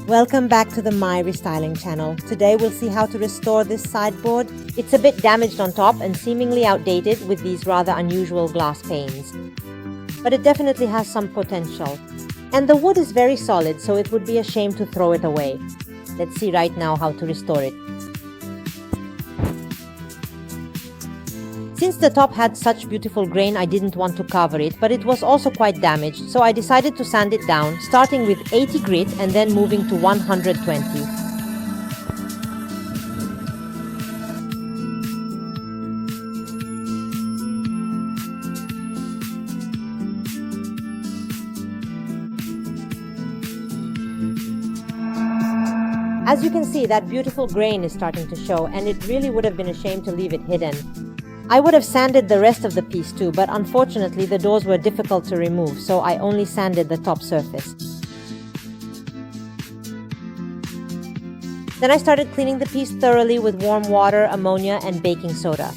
Welcome back to the MyRestyling channel. Today we'll see how to restore this sideboard. It's a bit damaged on top and seemingly outdated with these rather unusual glass panes. But it definitely has some potential. And the wood is very solid, so it would be a shame to throw it away. Let's see right now how to restore it. Since the top had such beautiful grain, I didn't want to cover it, but it was also quite damaged, so I decided to sand it down, starting with 80 grit and then moving to 120. As you can see, that beautiful grain is starting to show, and it really would have been a shame to leave it hidden. I would have sanded the rest of the piece too, but unfortunately the doors were difficult to remove, so I only sanded the top surface. Then I started cleaning the piece thoroughly with warm water, ammonia, and baking soda.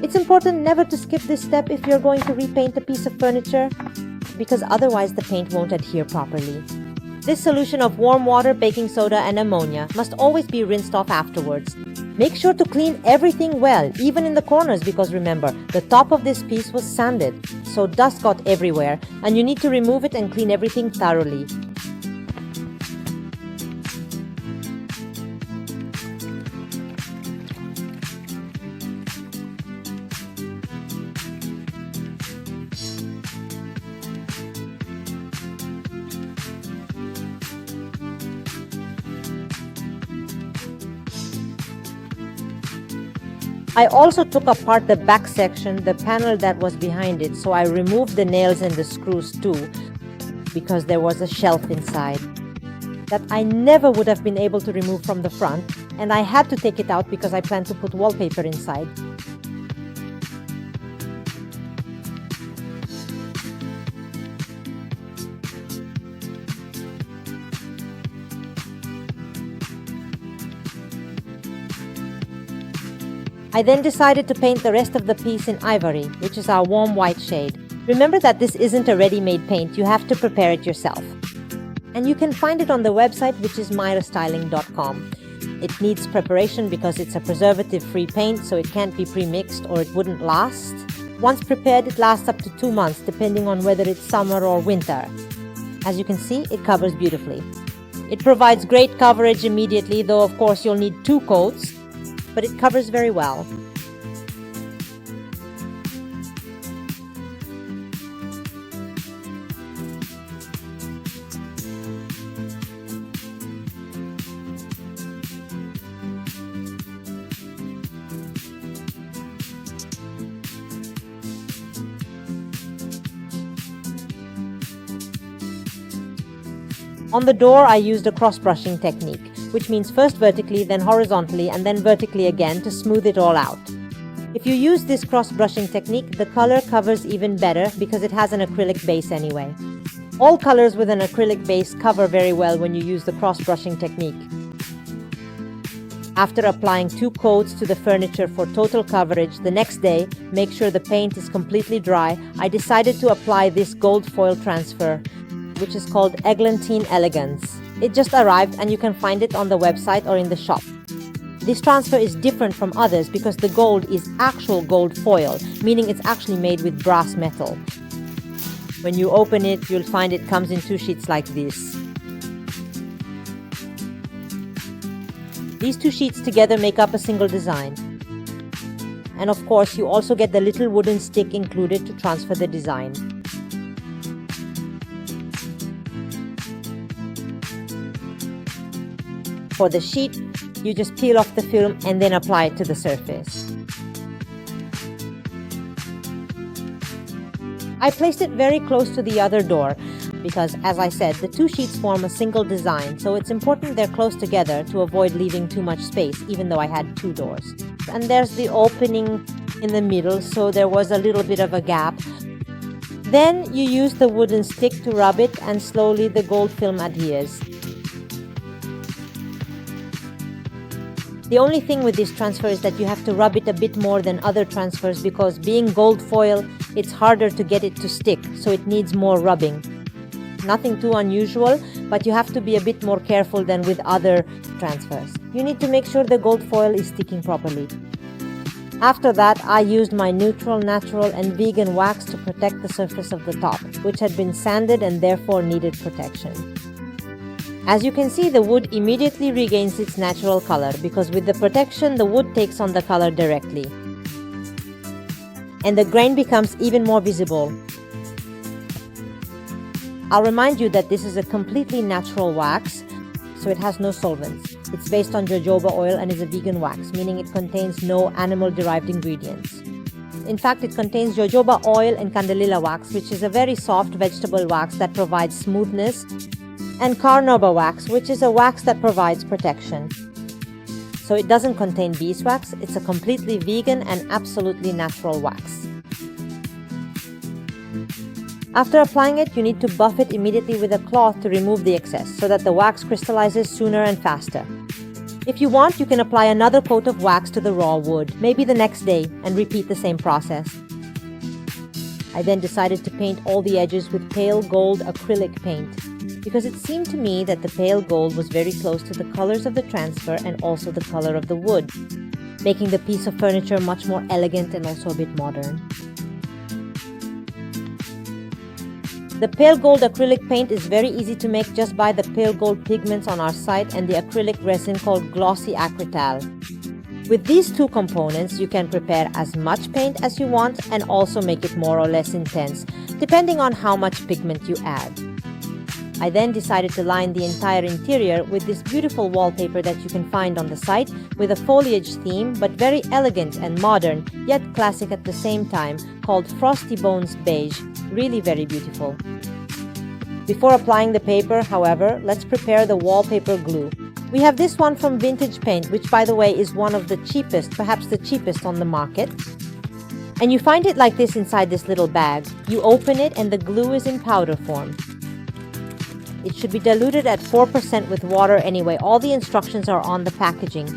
It's important never to skip this step if you're going to repaint a piece of furniture, because otherwise the paint won't adhere properly. This solution of warm water, baking soda, and ammonia must always be rinsed off afterwards. Make sure to clean everything well, even in the corners, because remember, the top of this piece was sanded, so dust got everywhere, and you need to remove it and clean everything thoroughly. I also took apart the back section, the panel that was behind it, so I removed the nails and the screws too, because there was a shelf inside that I never would have been able to remove from the front, and I had to take it out because I planned to put wallpaper inside. I then decided to paint the rest of the piece in ivory, which is our warm white shade. Remember that this isn't a ready-made paint, you have to prepare it yourself. And you can find it on the website, which is myrestyling.com. It needs preparation because it's a preservative-free paint, so it can't be pre-mixed or it wouldn't last. Once prepared, it lasts up to 2 months, depending on whether it's summer or winter. As you can see, it covers beautifully. It provides great coverage immediately, though of course you'll need 2 coats, but it covers very well. On the door, I used a cross-brushing technique, which means first vertically, then horizontally, and then vertically again to smooth it all out. If you use this cross-brushing technique, the color covers even better because it has an acrylic base anyway. All colors with an acrylic base cover very well when you use the cross-brushing technique. After applying 2 coats to the furniture for total coverage, the next day, make sure the paint is completely dry, I decided to apply this gold foil transfer, which is called Elegance. It just arrived and you can find it on the website or in the shop. This transfer is different from others because the gold is actual gold foil, meaning it's actually made with brass metal. When you open it, you'll find it comes in 2 sheets like this. These 2 sheets together make up a single design. And of course, you also get the little wooden stick included to transfer the design. For the sheet, you just peel off the film and then apply it to the surface. I placed it very close to the other door because, as I said, the 2 sheets form a single design, so it's important they're close together to avoid leaving too much space, even though I had 2 doors. And there's the opening in the middle, so there was a little bit of a gap. Then you use the wooden stick to rub it and slowly the gold film adheres. The only thing with this transfer is that you have to rub it a bit more than other transfers because being gold foil, it's harder to get it to stick, so it needs more rubbing. Nothing too unusual, but you have to be a bit more careful than with other transfers. You need to make sure the gold foil is sticking properly. After that, I used my neutral, natural and vegan wax to protect the surface of the top, which had been sanded and therefore needed protection. As you can see, the wood immediately regains its natural color because with the protection, the wood takes on the color directly. And the grain becomes even more visible. I'll remind you that this is a completely natural wax, so it has no solvents. It's based on jojoba oil and is a vegan wax, meaning it contains no animal-derived ingredients. In fact, it contains jojoba oil and candelilla wax, which is a very soft vegetable wax that provides smoothness, and carnauba wax, which is a wax that provides protection. So it doesn't contain beeswax, it's a completely vegan and absolutely natural wax. After applying it, you need to buff it immediately with a cloth to remove the excess so that the wax crystallizes sooner and faster. If you want, you can apply another coat of wax to the raw wood, maybe the next day, and repeat the same process. I then decided to paint all the edges with pale gold acrylic paint because it seemed to me that the pale gold was very close to the colors of the transfer and also the color of the wood, making the piece of furniture much more elegant and also a bit modern. The pale gold acrylic paint is very easy to make. Just buy the pale gold pigments on our site and the acrylic resin called glossy acrytal. With these two components, you can prepare as much paint as you want and also make it more or less intense, depending on how much pigment you add. I then decided to line the entire interior with this beautiful wallpaper that you can find on the site with a foliage theme, but very elegant and modern, yet classic at the same time, called Frosty Bones Beige. Really very beautiful. Before applying the paper, however, let's prepare the wallpaper glue. We have this one from Vintage Paint, which by the way is one of the cheapest, perhaps the cheapest on the market. And you find it like this inside this little bag. You open it and the glue is in powder form. It should be diluted at 4% with water anyway. All the instructions are on the packaging.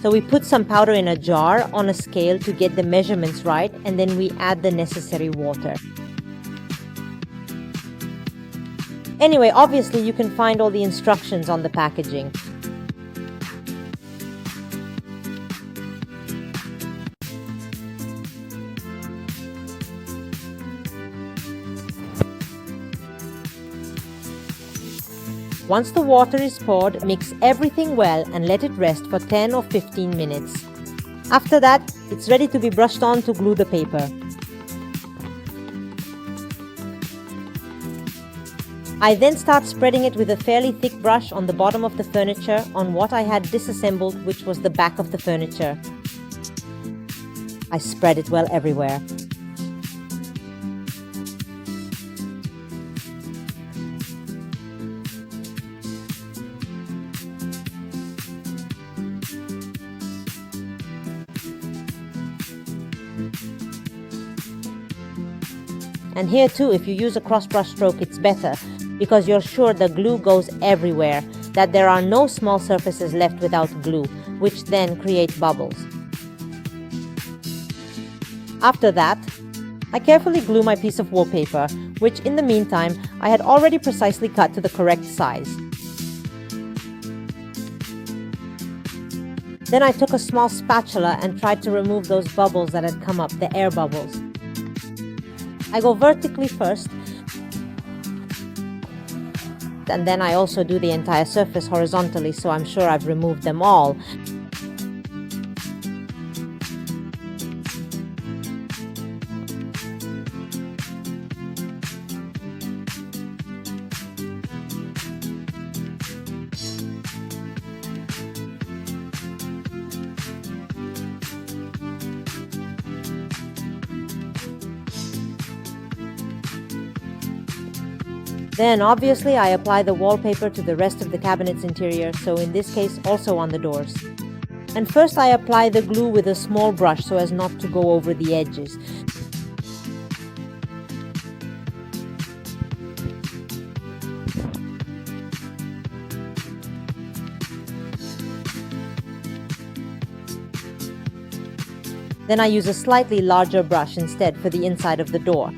So we put some powder in a jar on a scale to get the measurements right, and then we add the necessary water. Anyway, obviously you can find all the instructions on the packaging. Once the water is poured, mix everything well and let it rest for 10 or 15 minutes. After that, it's ready to be brushed on to glue the paper. I then start spreading it with a fairly thick brush on the bottom of the furniture on what I had disassembled, which was the back of the furniture. I spread it well everywhere. And here too, if you use a cross brush stroke, it's better because you're sure the glue goes everywhere, that there are no small surfaces left without glue, which then create bubbles. After that, I carefully glue my piece of wallpaper, which in the meantime, I had already precisely cut to the correct size. Then I took a small spatula and tried to remove those bubbles that had come up, the air bubbles. I go vertically first, and then I also do the entire surface horizontally, so I'm sure I've removed them all. Then obviously I apply the wallpaper to the rest of the cabinet's interior, so in this case also on the doors. And first I apply the glue with a small brush so as not to go over the edges. Then I use a slightly larger brush instead for the inside of the door.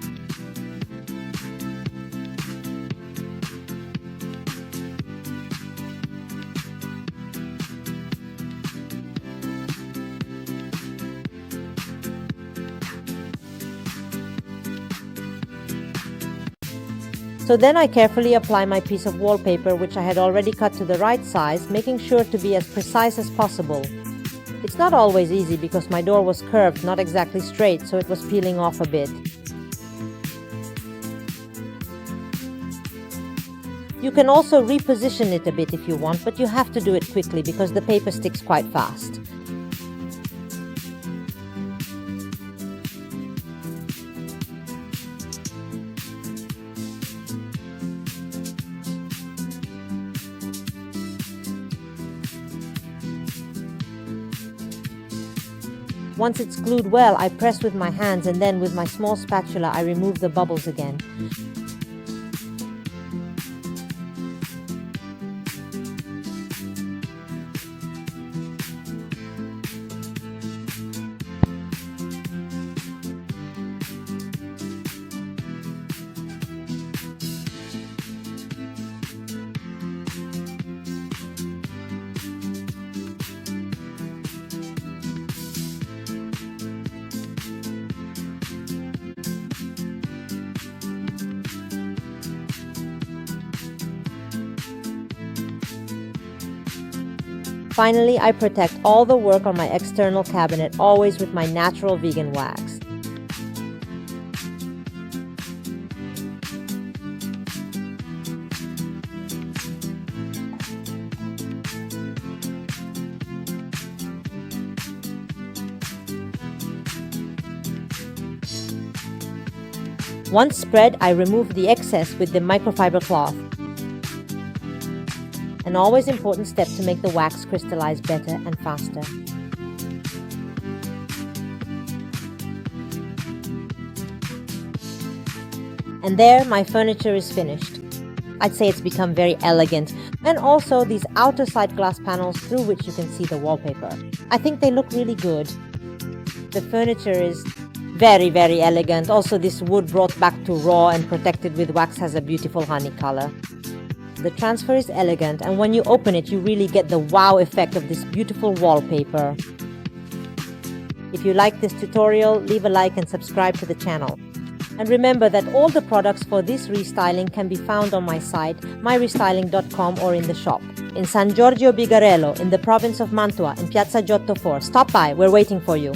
So then I carefully apply my piece of wallpaper, which I had already cut to the right size, making sure to be as precise as possible. It's not always easy because my door was curved, not exactly straight, so it was peeling off a bit. You can also reposition it a bit if you want, but you have to do it quickly because the paper sticks quite fast. Once it's glued well, I press with my hands, and then with my small spatula I remove the bubbles again. Finally, I protect all the work on my external cabinet, always with my natural vegan wax. Once spread, I remove the excess with the microfiber cloth. An always important step to make the wax crystallize better and faster. And there, my furniture is finished. I'd say it's become very elegant, and also these outer side glass panels through which you can see the wallpaper. I think they look really good. The furniture is very, very elegant. Also, this wood brought back to raw and protected with wax has a beautiful honey color. The transfer is elegant, and when you open it, you really get the wow effect of this beautiful wallpaper. If you like this tutorial, leave a like and subscribe to the channel. And remember that all the products for this restyling can be found on my site, myrestyling.com, or in the shop. In San Giorgio Bigarello, in the province of Mantua, in Piazza Giotto 4. Stop by, we're waiting for you.